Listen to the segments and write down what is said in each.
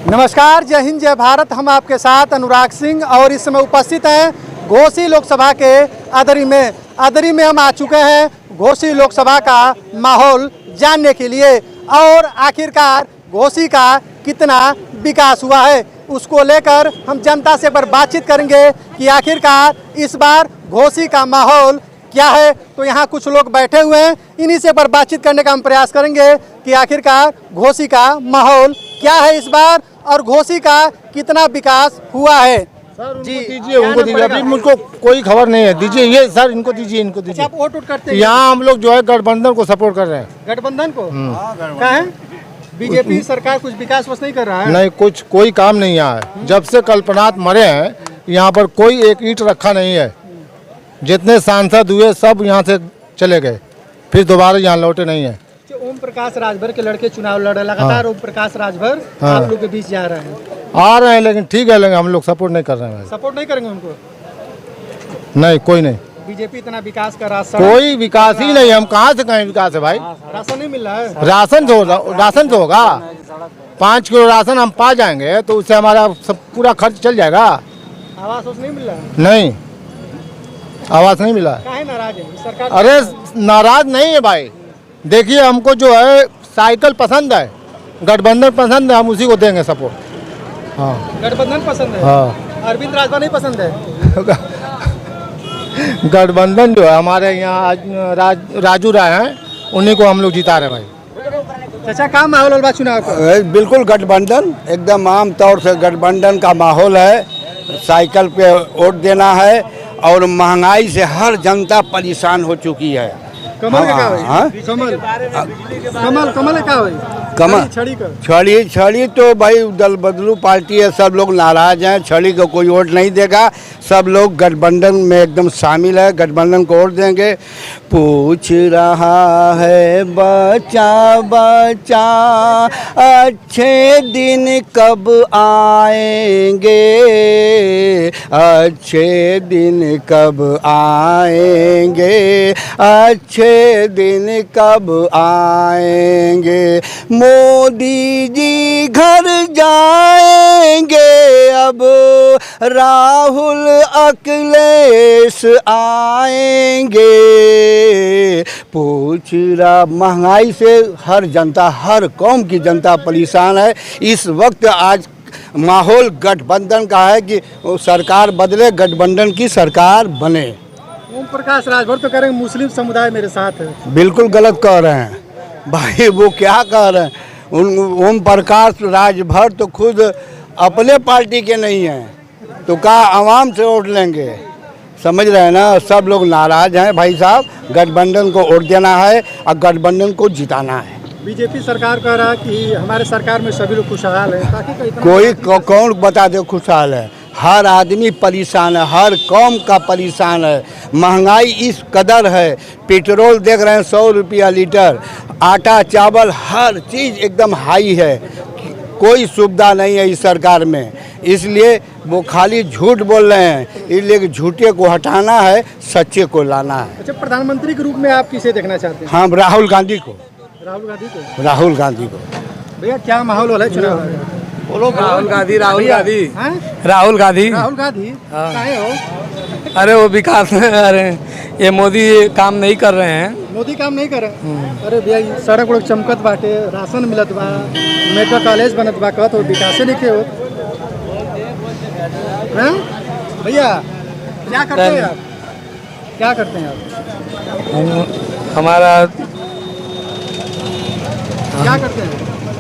नमस्कार, जय हिंद, जय भारत। हम आपके साथ अनुराग सिंह और इस समय उपस्थित हैं घोसी लोकसभा के अदरी में हम आ चुके हैं घोसी लोकसभा का माहौल जानने के लिए और आखिरकार घोसी का कितना विकास हुआ है उसको लेकर हम जनता से एक बार बातचीत करेंगे कि आखिरकार इस बार घोसी का माहौल क्या है। तो यहाँ कुछ लोग बैठे हुए हैं, इन्हीं से पर बातचीत करने का हम प्रयास करेंगे कि आखिरकार घोसी का माहौल क्या है इस बार और घोसी का कितना विकास हुआ है। सर जी दीजिए, उनको दीजिए, अभी मुझको कोई खबर नहीं है। दीजिए ये सर, इनको दीजिए, इनको दीजिए। आप वोट करते हैं? यहाँ हम लोग जो है गठबंधन को सपोर्ट कर रहे हैं। गठबंधन को क्या है? बीजेपी सरकार कुछ विकास नहीं कर रहा है। नहीं, कुछ कोई काम नहीं यहाँ है। जब से कल्पनाथ मरे हैं यहाँ पर कोई एक ईंट रखा नहीं है। जितने सांसद हुए सब यहाँ से चले गए, फिर दोबारा यहाँ लौटे नहीं है। ओम प्रकाश राजभर के लड़के चुनाव लड़ रहे लगातार। ओम प्रकाश राजभर आप लोग के बीच जा रहे हैं। आ रहे हैं लेकिन ठीक है, लेकिन हम लोग सपोर्ट नहीं कर रहे हैं। सपोर्ट नहीं करेंगे उनको? नहीं, कोई नहीं। बीजेपी इतना विकास कर रहा है, कोई विकास ही नहीं। हम कहाँ से कहें विकास है भाई? राशन नहीं मिल रहा है। राशन तो होगा, 5 किलो राशन हम पा जाएंगे तो उससे हमारा सब पूरा खर्च चल जाएगा। आवास नहीं मिल रहा है? नहीं, आवास नहीं मिला। काहे नाराज है सरकार? अरे नाराज नहीं है भाई, देखिए हमको जो है साइकिल पसंद है, गठबंधन पसंद है, हम उसी को देंगे सपोर्ट। हाँ, गठबंधन पसंद है। हाँ, अरविंद राजभर नहीं पसंद है? गठबंधन जो है हमारे यहाँ राजू राय हैं, उन्हीं को हम लोग जिता रहे भाई। चाचा, क्या माहौल होगा चुनाव का? बिल्कुल गठबंधन, एकदम आम तौर से गठबंधन का माहौल है। साइकिल पे वोट देना है और महंगाई से हर जनता परेशान हो चुकी है। कमल का कमल का कमल छड़ी तो भाई दल बदलू पार्टी है, सब लोग नाराज हैं। छड़ी को कोई वोट नहीं देगा, सब लोग गठबंधन में एकदम शामिल है, गठबंधन को वोट देंगे। पूछ रहा है बच्चा बच्चा अच्छे दिन कब आएंगे, अच्छे दिन कब आएंगे, अच्छे दिन कब आएंगे। मोदी जी घर जाएंगे, अब राहुल अखिलेश आएंगे। पूछ रहा, महंगाई से हर जनता, हर कौम की जनता परेशान है। इस वक्त आज माहौल गठबंधन का है कि सरकार बदले, गठबंधन की सरकार बने। ओम प्रकाश राजभर तो कह रहे हैं मुस्लिम समुदाय मेरे साथ है। बिल्कुल गलत कह रहे हैं भाई, वो क्या कह रहे हैं। ओम प्रकाश राजभर तो खुद अपने पार्टी के नहीं हैं, तो क्या आवाम से वोट लेंगे? समझ रहे हैं ना, सब लोग नाराज हैं भाई साहब। गठबंधन को वोट देना है और गठबंधन को जिताना है। बीजेपी सरकार कह रहा है कि हमारे सरकार में सभी लोग खुशहाल हैं। कोई कौन बता दे खुशहाल है? हर आदमी परेशान है, हर कौम का परेशान है। महंगाई इस कदर है, पेट्रोल देख रहे हैं 100 रुपया लीटर, आटा चावल हर चीज़ एकदम हाई है। कोई सुविधा नहीं है इस सरकार में, इसलिए वो खाली झूठ बोल रहे हैं। इसलिए झूठे को हटाना है, सच्चे को लाना है। अच्छा, प्रधानमंत्री के रूप में आप किसे देखना चाहते हैं? हाँ, राहुल गांधी को। राहुल गांधी को? राहुल गांधी को। भैया, क्या माहौल हो रहा है चुनाव? राहुल गांधी राहुल गांधी काहे हो? अरे वो विकास अरे ये मोदी काम नहीं कर रहे हैं। मोदी काम नहीं कर रहे? अरे भैया, सड़क उड़क चमकत बाटे, राशन मिलत बा, मेडिकल कॉलेज बनत बा, कहत हो विकास नहीं हो। भैया क्या करते हैं आप? क्या करते हैं आप? हमारा क्या करते हैं?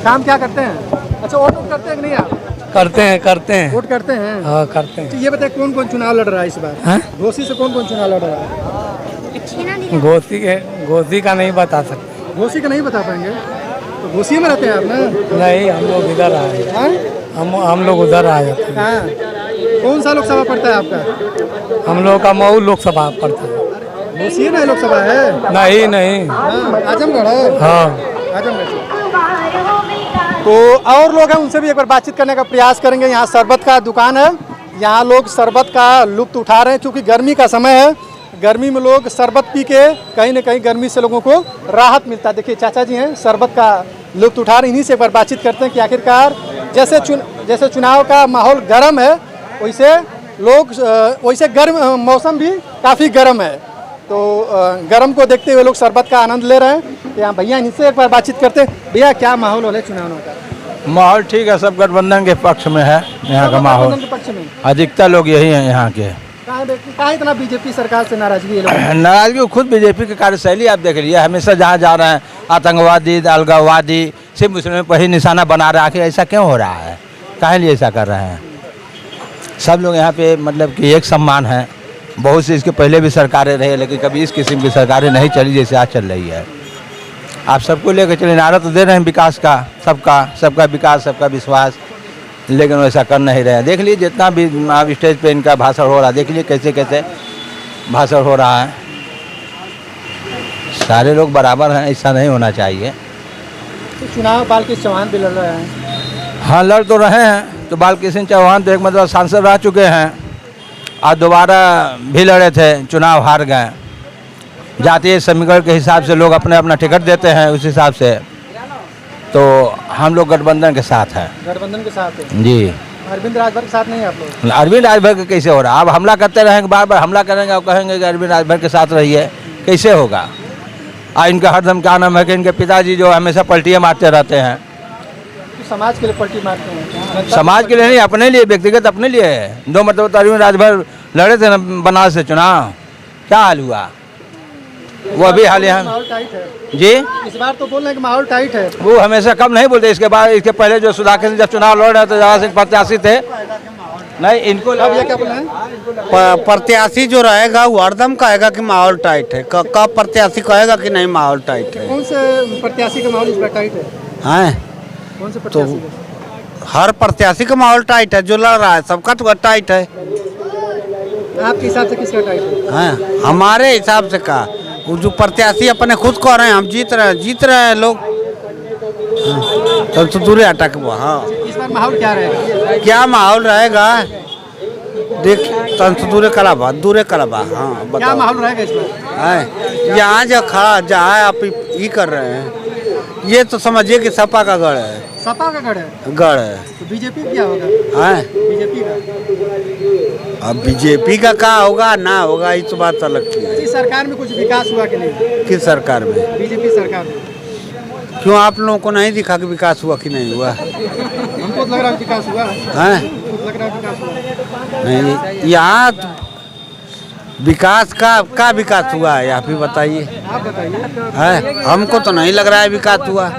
काम क्या करते हैं? अच्छा, वोट करते हैं कि नहीं आप? करते हैं वोट करते हैं। हाँ, करते हैं। तो ये बताए कौन कौन चुनाव लड़ रहा है इस बार? घोसी से कौन कौन चुनाव लड़ रहा है? घोसी का नहीं बता सकते। घोसी का नहीं बता पाएंगे? तो घोसी में रहते हैं आप ना? नहीं, हम लोग इधर आए, हम लोग उधर आ जाते हैं। हाँ, कौन सा लोकसभा पड़ता है आपका? हम लोग का मऊ लोकसभा पड़ता है। घोसी में लोकसभा है? नहीं। आजमगढ़ है? हाँ, आजमगढ़। तो और लोग हैं, उनसे भी एक बार बातचीत करने का प्रयास करेंगे। यहाँ शरबत का दुकान है, यहाँ लोग शरबत का लुत्फ उठा रहे हैं क्योंकि गर्मी का समय है। गर्मी में लोग शरबत पी के कहीं ना कहीं गर्मी से लोगों को राहत मिलता है। देखिए चाचा जी हैं, शरबत का लुत्फ उठा रहे हैं। इन्हीं से एक बार बातचीत करते हैं कि आखिरकार जैसे जैसे चुनाव का माहौल गर्म है, वैसे गर्म मौसम भी काफ़ी गर्म है। तो गर्म को देखते हुए लोग शरबत का आनंद ले रहे हैं। तो यहाँ भैया इनसे एक बार बातचीत करते हैं। भैया क्या माहौल है चुनाव का? माहौल ठीक है, सब गठबंधन के पक्ष में है यहाँ का माहौल। गठबंधन के पक्ष में अधिकतर लोग यही हैं यहाँ के। कहाँ इतना बीजेपी सरकार से नाराजगी है लोगों की? नाराजगी खुद बीजेपी की कार्यशैली आप देख लीजिए, हमेशा जहाँ जा रहे हैं आतंकवादी, अलगाववादी, सिर्फ मुस्लिम पर ही निशाना बना रहे। आखिर ऐसा क्यों हो रहा है, काहे लिए ऐसा कर रहे हैं? सब लोग यहाँ पे मतलब कि एक समान है। बहुत सी इसके पहले भी सरकारें रहे, लेकिन कभी इस किस्म की सरकारें नहीं चली जैसे आज चल रही है। आप सबको लेकर चले, नारा तो दे रहे हैं विकास का, सबका विकास, सबका विश्वास, लेकिन वैसा कर नहीं रहे हैं। देख लीजिए जितना भी आप स्टेज पे इनका भाषण हो रहा है, देख लीजिए कैसे कैसे भाषण हो रहा है। सारे लोग बराबर हैं, ऐसा नहीं होना चाहिए। तो चुनाव बालकृष्ण चौहान भी लड़ रहे हैं। हाँ, लड़ तो रहे हैं। तो बालकृष्ण चौहान तो एक मतलब सांसद रह चुके हैं और दोबारा भी लड़े थे, चुनाव हार गए। जातीय समीकरण के हिसाब से लोग अपने अपना टिकट देते हैं, उस हिसाब से तो हम लोग गठबंधन के साथ हैं। गठबंधन के साथ है जी। अरविंद राजभर के साथ नहीं है आप लोग? अरविंद राजभर के कैसे हो रहा है? आप हमला करते रहेंगे, बार बार हमला करेंगे और कहेंगे कि अरविंद राजभर के साथ रहिए, कैसे होगा? इनका हरदम क्या नाम है कि इनके पिताजी जो हमेशा पलटियाँ मारते रहते हैं। तो समाज के लिए पलटी मारते हैं? समाज के लिए नहीं, अपने लिए, व्यक्तिगत अपने लिए है। 2 मतलब तो अरविंद राजभर लड़े थे ना बनारस से चुनाव, क्या हाल हुआ? वो अभी हाल यहाँ माहौल टाइट है जी। इस बार तो बोल रहे हैं कि माहौल टाइट है। वो हमेशा कम नहीं बोलते। इसके बाद, इसके पहले जो सुधाकर सिंह जब चुनाव लड़ रहे थे, जवाहर सिंह प्रत्याशी थे, नहीं इनको अब ये क्या बोल रहे हैं? प्रत्याशी जो रहेगा वो हरदम कहेगा कि माहौल टाइट है। कब प्रत्याशी कहेगा कि नहीं माहौल टाइट है? कौन से प्रत्याशी का माहौल इस बार टाइट है? हैं कौन से प्रत्याशी का? हर प्रत्याशी का माहौल टाइट है, जो लड़ रहा है सबका तो टाइट है। आपके हिसाब से किसका टाइट है? हैं हमारे हिसाब से का वो जो प्रत्याशी अपने खुद कह रहे हैं हम जीत रहे हैं लोग, तो दूर हटा के। हाँ, इस बार माहौल क्या रहेगा? क्या माहौल रहेगा देख, दूरे कलाबा हाँ क्या बताओ। माहौल रहेगा इस बार? हैं यहाँ जो खड़ा जहाँ आप ये कर रहे हैं, ये तो समझिए कि सपा का गढ़ है। सपा का गढ़ है? गढ़ है। तो बीजेपी क्या होगा? हैं बीजेपी का? अब बीजेपी का क्या होगा ना होगा, इस बात अलग की है। इस सरकार में कुछ विकास हुआ कि नहीं? किस सरकार में? बीजेपी सरकार में। क्यों आप लोगों को नहीं दिखा कि विकास हुआ कि नहीं हुआ? हमको तो लग रहा है विकास हुआ है। हैं हमको लग रहा है विकास हुआ। नहीं, यहाँ विकास का विकास हुआ है, आप ही बताइए। आप बताइए। है हमको तो नहीं लग रहा है विकास हुआ।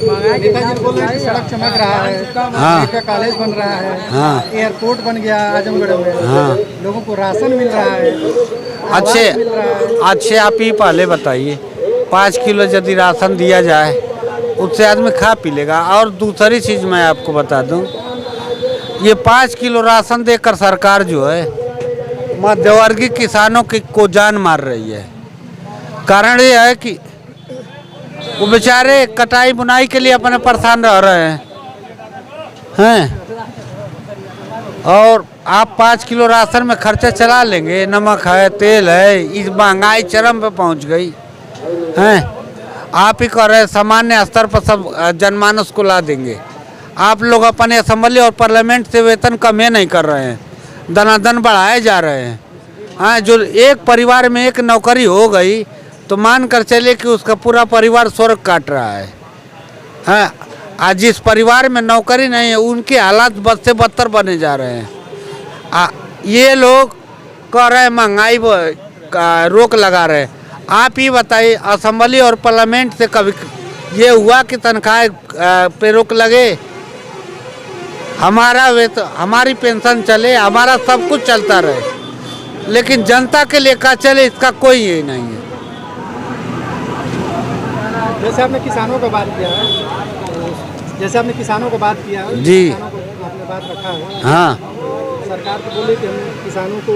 नेताजी बोल रहे हैं कि सड़क चमक रहा है, हाँ। का कॉलेज बन रहा है, हाँ। एयरपोर्ट बन गया आजमगढ़ में, हाँ। लोगों को राशन मिल रहा है, अच्छे आवास मिल रहा है। अच्छे आप ही पहले बताइए, 5 किलो यदि राशन दिया जाए उससे आदमी खा पी लेगा। और दूसरी चीज़ मैं आपको बता दूं, ये 5 किलो राशन देकर सरकार जो है मध्यवर्गीय किसानों को जान मार रही है। कारण ये है कि वो बेचारे कटाई बुनाई के लिए अपने परेशान रह रहे हैं। और आप 5 किलो राशन में खर्चा चला लेंगे, नमक है, तेल है, इस महंगाई चरम पे पहुंच गई हैं। आप ही कह रहे हैं सामान्य स्तर पर सब जनमानस को ला देंगे। आप लोग अपने असेंबली और पार्लियामेंट से वेतन कम नहीं कर रहे हैं, दनादन बढ़ाए जा रहे हैं। हाँ, जो एक परिवार में एक नौकरी हो गई तो मान कर चले कि उसका पूरा परिवार स्वर्ग काट रहा है। हाँ, आज जिस परिवार में नौकरी नहीं है उनके हालात बद से बदतर बने जा रहे हैं। ये लोग कह रहे हैं महंगाई का रोक लगा रहे हैं। आप ही बताइए, असेंबली और पार्लियामेंट से कभी ये हुआ कि तनख्वाह पे रोक लगे? हमारा वेतन, हमारी पेंशन चले, हमारा सब कुछ चलता रहे, लेकिन जनता के लिए क्या चले इसका कोई ये नहीं है। जैसे आपने किसानों का बात किया है, जी, आपने बात रखा है। हाँ, सरकार तो बोले कि हम किसानों को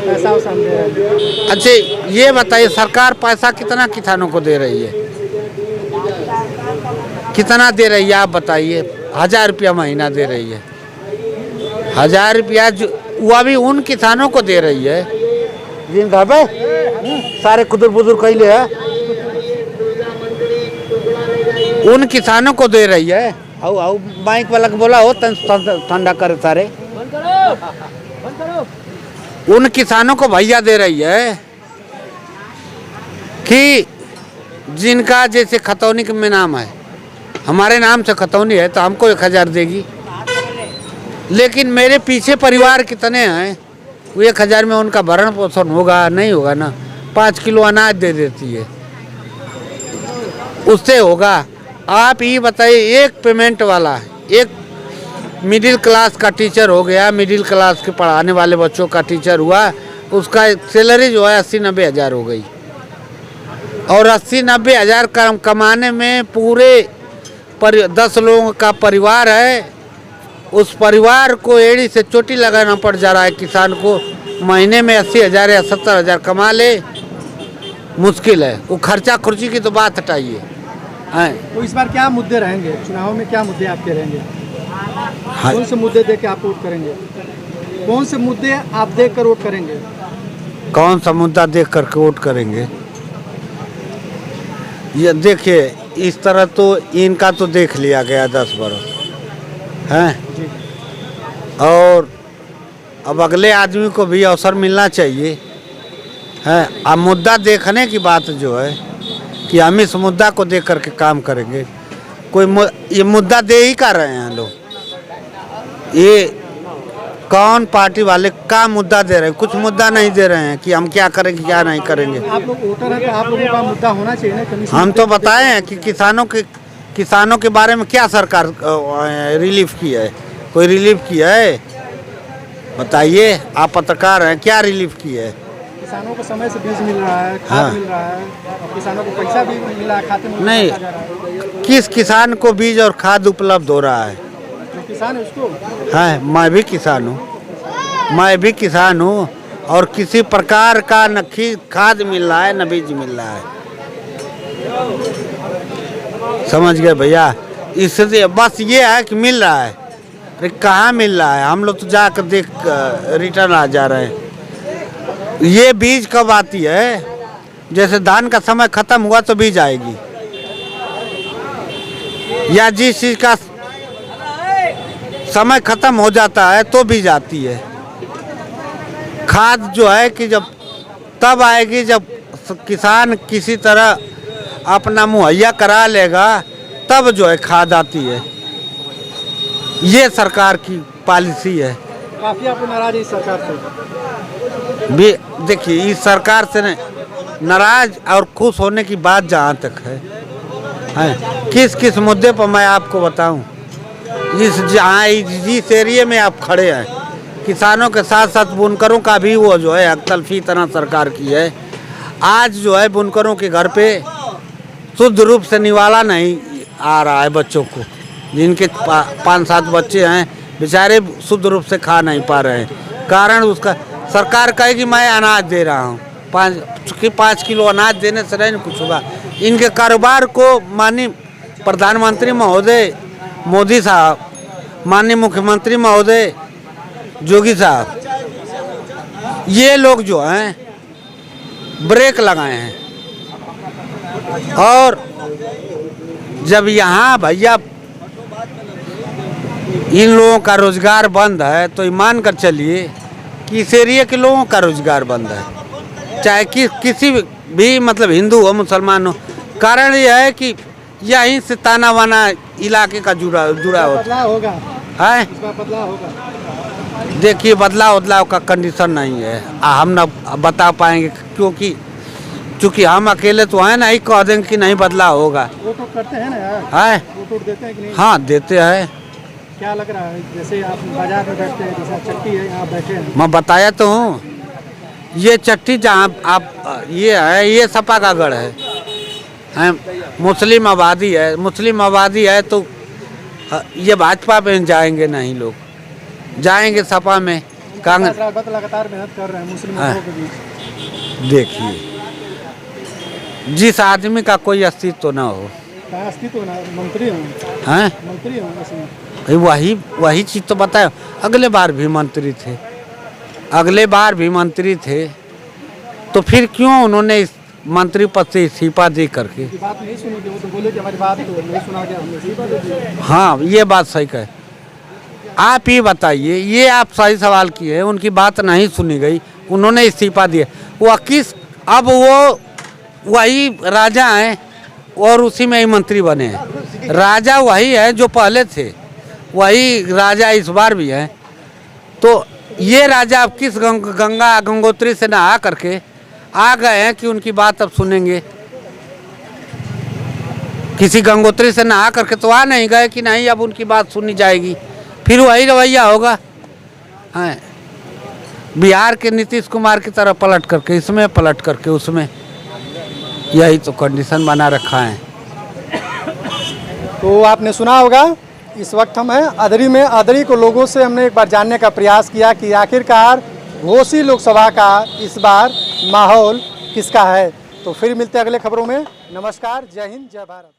पैसा वैसा दे रहे हैं। अच्छा ये बताइए, सरकार पैसा कितना किसानों को दे रही है? कितना दे रही है आप बताइए? 1000 रुपया महीना दे रही है। 1000 रुपया वो भी उन किसानों को दे रही है जिन घर पे सारे खुदुर बुजुर्ग कैले है, उन किसानों को दे रही है आओ आओ बाइक वाला को बोला हो ठंडा करे सारे। उन किसानों को भैया दे रही है कि जिनका जैसे खतौनी में नाम है, हमारे नाम से खतौनी है तो हमको 1000 देगी, लेकिन मेरे पीछे परिवार कितने हैं, वो 1000 में उनका भरण पोषण होगा नहीं होगा ना। 5 किलो अनाज दे देती है, उससे होगा। आप ये बताइए, एक पेमेंट वाला, एक मिडिल क्लास का टीचर हो गया, मिडिल क्लास के पढ़ाने वाले बच्चों का टीचर हुआ, उसका सैलरी जो है 80-90 हज़ार हो गई। और 80-90 हज़ार कमाने में पूरे 10 लोगों का परिवार है, उस परिवार को एड़ी से चोटी लगाना पड़ जा रहा है। किसान को महीने में 80,000 या 70,000 कमा ले, मुश्किल है। वो खर्चा खुर्ची की तो बात हटाइए। तो इस बार क्या मुद्दे रहेंगे चुनाव में, क्या मुद्दे आपके रहेंगे? हाँ। कौन से मुद्दे देख के आप वोट करेंगे? कौन से मुद्दे आप देख कर वोट करेंगे? कौन सा मुद्दा देख करके वोट करेंगे? ये देखिए, इस तरह तो इनका तो देख लिया गया 10 बरस हैं, और अब अगले आदमी को भी अवसर मिलना चाहिए है। अब मुद्दा देखने की बात जो है कि हम इस मुद्दा को देख करके काम करेंगे। ये मुद्दा दे ही कर रहे हैं लोग। ये कौन पार्टी वाले का मुद्दा दे रहे हैं? कुछ मुद्दा नहीं दे रहे हैं कि हम क्या करेंगे क्या नहीं करेंगे। आप लोग वोटर हैं तो आप लोगों का मुद्दा होना चाहिए ना। कमीशन हम तो बताए हैं कि किसानों के बारे में क्या सरकार रिलीफ की है? कोई रिलीफ की है? बताइए, आप पत्रकार हैं, क्या रिलीफ की है? किसानों को समय से बीज मिल रहा है, खाद हाँ। मिल रहा है, और किसानों को पैसा भी मिल रहा है, खाते में नहीं, जा रहा है। किस किसान को बीज और खाद उपलब्ध हो रहा है? जो किसान है उसको। है, मैं भी किसान हूँ, मैं भी किसान हूँ, और किसी प्रकार का न खाद मिल रहा है न बीज मिल रहा है। समझ गए भैया? इससे बस ये है कि मिल रहा है, अरे कहाँ मिल रहा है? हम लोग तो जाकर देख रिटर्न आ जा रहे हैं। ये बीज कब आती है? जैसे धान का समय खत्म हुआ तो बीज आएगी, या जिस चीज का समय खत्म हो जाता है तो बीज आती है। खाद जो है कि जब तब आएगी जब किसान किसी तरह अपना मुहैया करा लेगा, तब जो है खाद आती है। ये सरकार की पॉलिसी है। काफी आप नाराज है इस सरकार से? भी देखिए, इस सरकार से नाराज और खुश होने की बात जहाँ तक है, किस किस मुद्दे पर मैं आपको बताऊं। जिस एरिया में आप खड़े हैं, किसानों के साथ साथ बुनकरों का भी वो जो है हकतलफी तरह सरकार की है। आज जो है बुनकरों के घर पे शुद्ध रूप से निवाला नहीं आ रहा है बच्चों को। जिनके 5-7 बच्चे हैं, बेचारे शुद्ध रूप से खा नहीं पा रहे हैं। कारण उसका सरकार कहेगी मैं अनाज दे रहा हूँ, 5 किलो अनाज देने से नहीं कुछ होगा। इनके कारोबार को माननीय प्रधानमंत्री महोदय मोदी साहब, माननीय मुख्यमंत्री महोदय योगी साहब, ये लोग जो हैं ब्रेक लगाए हैं। और जब यहाँ भैया इन लोगों का रोजगार बंद है, तो मान कर चलिए कि इस एरिया के लोगों का रोजगार बंद है, चाहे किसी भी मतलब हिंदू हो मुसलमान हो। कारण यह है कि यहीं से ताना वाना इलाके का जुड़ा बदलाव होगा है। इस बार, बदलाव होगा। देखिए, बदलाव का कंडीशन नहीं है, हम ना बता पाएंगे, क्योंकि हम अकेले तो हैं ना ही कह देंगे कि नहीं बदलाव होगा। वोट करते हैं ना यार? है, वोट देते हैं कि नहीं? हाँ देते हैं। क्या लग रहा है, जैसे आप बाजार में बैठते हैं, जैसे चट्टी है यहाँ बैठे हैं, मैं बताया तो हूँ, ये चट्टी जहाँ आप ये है, ये सपा का गढ़ है, मुस्लिम आबादी है। मुस्लिम आबादी है तो ये भाजपा में जाएंगे नहीं, लोग जाएंगे सपा में, कांग्रेस। लगातार मेहनत कर रहे हैं मुस्लिमों के बीच। देखिए, जिस आदमी का कोई अस्तित्व ना हो, अस्तित्व ना, मंत्री हूँ, हैं, मंत्री हूँ इसमें। वही चीज़ तो बताया। अगले बार भी मंत्री थे, तो फिर क्यों उन्होंने मंत्री पद से इस्तीफा दे करके। बात नहीं सुनी कि वो तो बोले कि हमारी बात नहीं सुना के हमने इस्तीफा दे दिया। हाँ, ये बात सही कहे। आप ही बताइए, ये आप सही सवाल किए, उनकी बात नहीं सुनी गई, उन्होंने इस्तीफा दिया। वो किस, अब वो वही राजा हैं और उसी में ही मंत्री बने हैं। राजा वही है जो पहले थे, वही राजा इस बार भी हैं। तो ये राजा अब किस गंगा गंगोत्री से नहा करके आ गए हैं कि उनकी बात अब सुनेंगे। किसी गंगोत्री से नहा करके तो आ नहीं गए कि नहीं अब उनकी बात सुनी जाएगी, फिर वही रवैया होगा। हाँ, बिहार के नीतीश कुमार की तरह पलट करके इसमें, पलट करके उसमें, यही तो कंडीशन बना रखा है। तो आपने सुना होगा, इस वक्त हम हैं अदरी में। अदरी को लोगों से हमने एक बार जानने का प्रयास किया कि आखिरकार घोसी लोकसभा का इस बार माहौल किसका है। तो फिर मिलते हैं अगले खबरों में। नमस्कार, जय हिंद, जय भारत।